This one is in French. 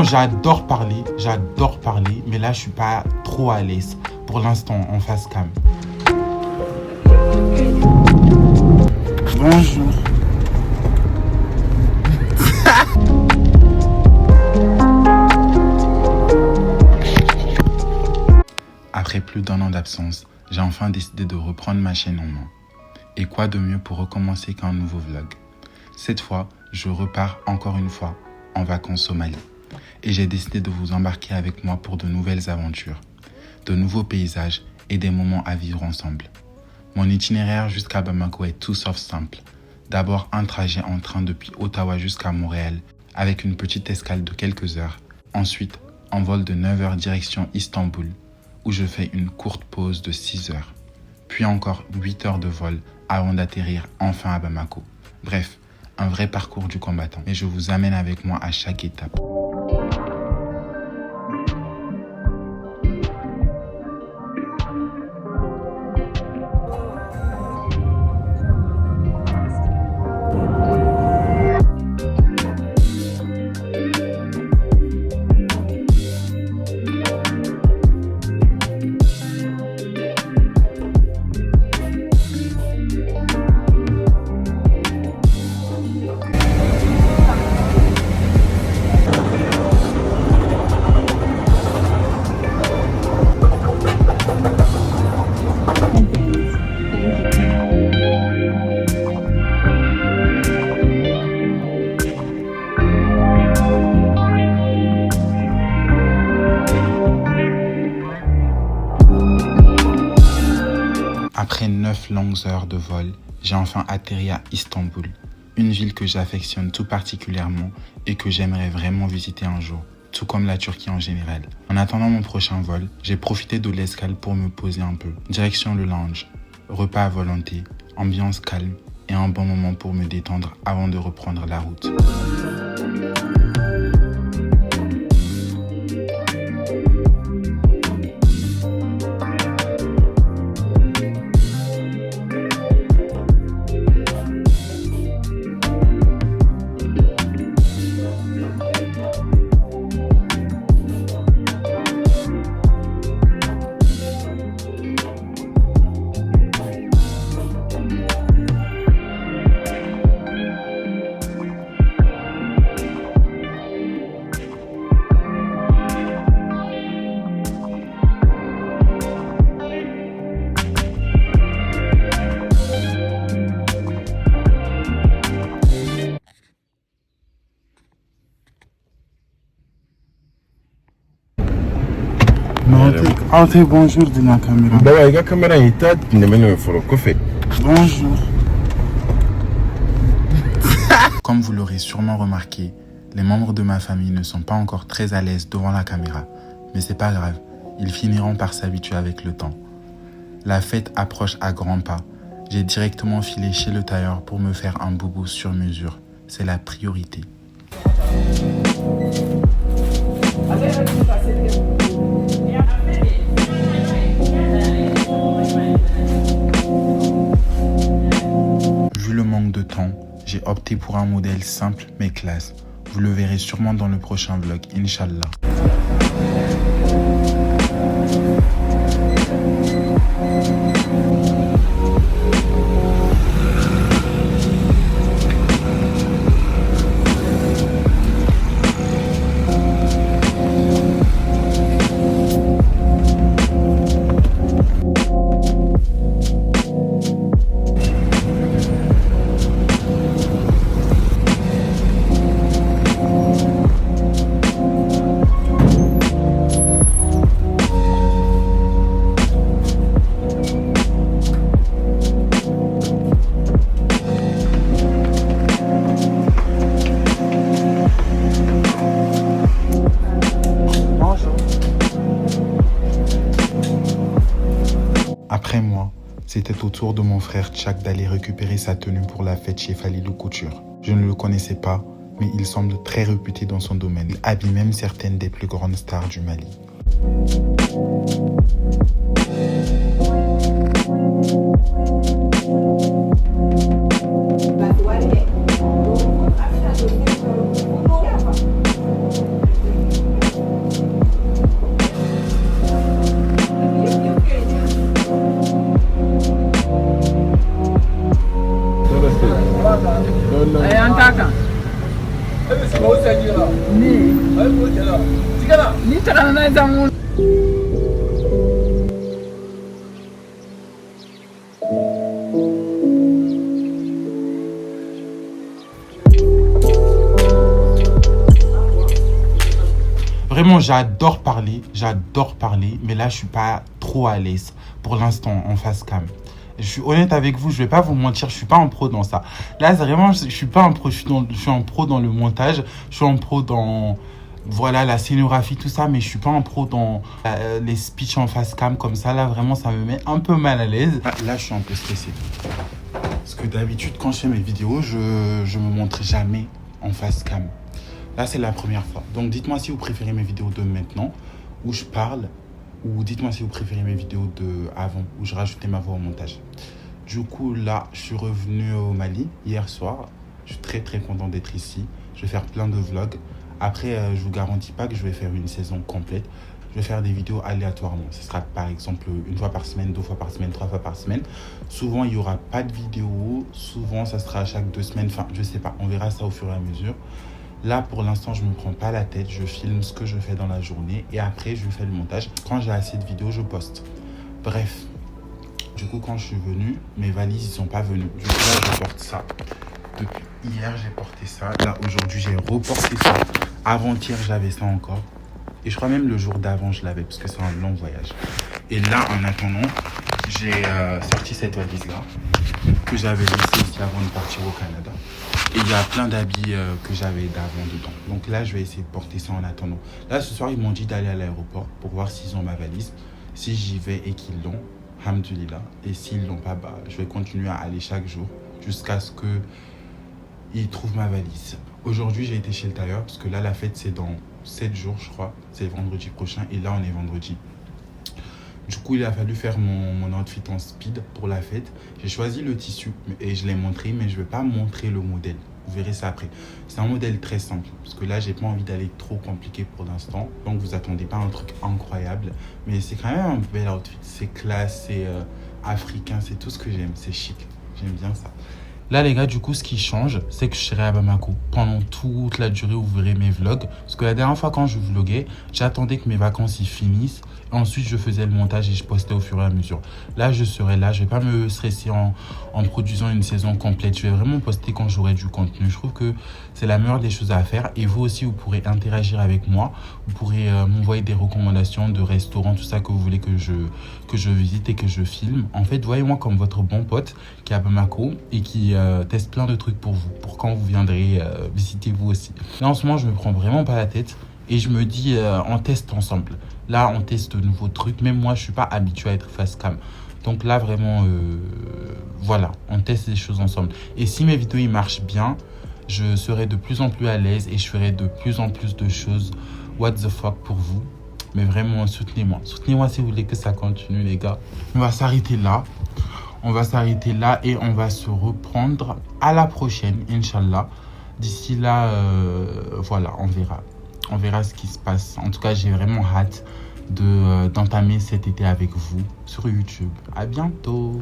j'adore parler, mais là je suis pas trop à l'aise. Pour l'instant, en face cam. Bonjour. Après plus d'1 an d'absence, j'ai enfin décidé de reprendre ma chaîne en main. Et quoi de mieux pour recommencer qu'un nouveau vlog? Cette fois, je repars encore une fois en vacances au Mali. Et j'ai décidé de vous embarquer avec moi pour de nouvelles aventures, de nouveaux paysages et des moments à vivre ensemble. Mon itinéraire jusqu'à Bamako est tout sauf simple. D'abord un trajet en train depuis Ottawa jusqu'à Montréal avec une petite escale de quelques heures. Ensuite, un vol de 9 heures direction Istanbul où je fais une courte pause de 6 heures. Puis encore 8 heures de vol avant d'atterrir enfin à Bamako. Bref, un vrai parcours du combattant. Et je vous amène avec moi à chaque étape. Après 9 longues heures de vol, j'ai enfin atterri à Istanbul, une ville que j'affectionne tout particulièrement et que j'aimerais vraiment visiter un jour, tout comme la Turquie en général. En attendant mon prochain vol, j'ai profité de l'escale pour me poser un peu. Direction le lounge, repas à volonté, ambiance calme et un bon moment pour me détendre avant de reprendre la route. Bonjour de la caméra. Dawa iga kamera ita nemene foro kofe. Bonjour. Comme vous l'aurez sûrement remarqué, les membres de ma famille ne sont pas encore très à l'aise devant la caméra. Mais c'est pas grave, ils finiront par s'habituer avec le temps. La fête approche à grands pas. J'ai directement filé chez le tailleur pour me faire un boubou sur mesure. C'est la priorité. Vu le manque de temps, j'ai opté pour un modèle simple mais classe. Vous le verrez sûrement dans le prochain vlog, Inch'Allah. Après moi, c'était au tour de mon frère Tchak d'aller récupérer sa tenue pour la fête chez Falilou Couture. Je ne le connaissais pas, mais il semble très réputé dans son domaine. Il habille même certaines des plus grandes stars du Mali. dans mon... Vraiment, j'adore parler, mais là, je suis pas trop à l'aise pour l'instant en face cam. Je suis honnête avec vous, je vais pas vous mentir, je suis pas un pro dans ça. Là, c'est vraiment, je suis pas un pro, je suis un pro dans le montage, je suis un pro dans, voilà, la scénographie, tout ça, mais je suis pas un pro dans les speeches en face cam comme ça. Là, vraiment, ça me met un peu mal à l'aise. Là, je suis un peu stressé. Parce que d'habitude, quand je fais mes vidéos, je me montre jamais en face cam. Là, c'est la première fois. Donc, dites-moi si vous préférez mes vidéos de maintenant, où je parle, ou dites-moi si vous préférez mes vidéos de avant, où je rajoutais ma voix au montage. Du coup, là, je suis revenu au Mali hier soir. Je suis très, très content d'être ici. Je vais faire plein de vlogs. Après, je vous garantis pas que je vais faire une saison complète. Je vais faire des vidéos aléatoirement. Ce sera par exemple une fois par semaine, 2 fois par semaine, 3 fois par semaine. Souvent, il n'y aura pas de vidéo. Souvent, ça sera chaque 2 semaines. Enfin, je sais pas. On verra ça au fur et à mesure. Là, pour l'instant, je ne me prends pas la tête. Je filme ce que je fais dans la journée et après, je fais le montage. Quand j'ai assez de vidéos, je poste. Bref. Du coup, quand je suis venu, mes valises, ils sont pas venus. Du coup, là, je porte ça. Depuis hier, j'ai porté ça. Là, aujourd'hui, j'ai reporté ça. Avant-hier, j'avais ça encore. Et je crois même le jour d'avant, je l'avais parce que c'est un long voyage. Et là, en attendant, j'ai sorti cette valise-là que j'avais laissée ici avant de partir au Canada. Et il y a plein d'habits que j'avais d'avant dedans. Donc là, je vais essayer de porter ça en attendant. Là, ce soir, ils m'ont dit d'aller à l'aéroport pour voir s'ils ont ma valise. Si j'y vais et qu'ils l'ont, alhamdoulilah. Et s'ils l'ont pas, bah, je vais continuer à aller chaque jour jusqu'à ce qu'ils trouvent ma valise. Aujourd'hui, j'ai été chez le tailleur parce que là, la fête, c'est dans 7 jours, je crois. C'est vendredi prochain. Et là, on est vendredi. Du coup, il a fallu faire mon outfit en speed pour la fête. J'ai choisi le tissu et je l'ai montré, mais je ne vais pas montrer le modèle. Vous verrez ça après. C'est un modèle très simple, parce que là, j'ai pas envie d'aller trop compliqué pour l'instant. Donc, vous attendez pas un truc incroyable. Mais c'est quand même un bel outfit. C'est classe, c'est africain, c'est tout ce que j'aime. C'est chic. J'aime bien ça. Là, les gars, du coup, ce qui change, c'est que je serai à Bamako pendant toute la durée où vous verrez mes vlogs. Parce que la dernière fois, quand je vloguais, j'attendais que mes vacances y finissent. Ensuite, je faisais le montage et je postais au fur et à mesure. Là, je serai là. Je vais pas me stresser en produisant une saison complète. Je vais vraiment poster quand j'aurai du contenu. Je trouve que c'est la meilleure des choses à faire. Et vous aussi, vous pourrez interagir avec moi. Vous pourrez m'envoyer des recommandations de restaurants, tout ça que vous voulez que je visite et que je filme. En fait, voyez-moi comme votre bon pote qui est à Bamako et qui teste plein de trucs pour vous. Pour quand vous viendrez visiter vous aussi. Là, en ce moment, je me prends vraiment pas la tête. Et je me dis, on teste ensemble. Là, on teste de nouveaux trucs. Même moi, je suis pas habitué à être face cam. Donc là, vraiment, voilà, on teste des choses ensemble. Et si mes vidéos ils marchent bien, je serai de plus en plus à l'aise et je ferai de plus en plus de choses what the fuck pour vous. Mais vraiment, soutenez-moi. Soutenez-moi si vous voulez que ça continue, les gars. On va s'arrêter là. On va s'arrêter là et on va se reprendre à la prochaine, Inch'Allah. D'ici là, voilà, on verra. On verra ce qui se passe. En tout cas, j'ai vraiment hâte d'entamer cet été avec vous sur YouTube. À bientôt.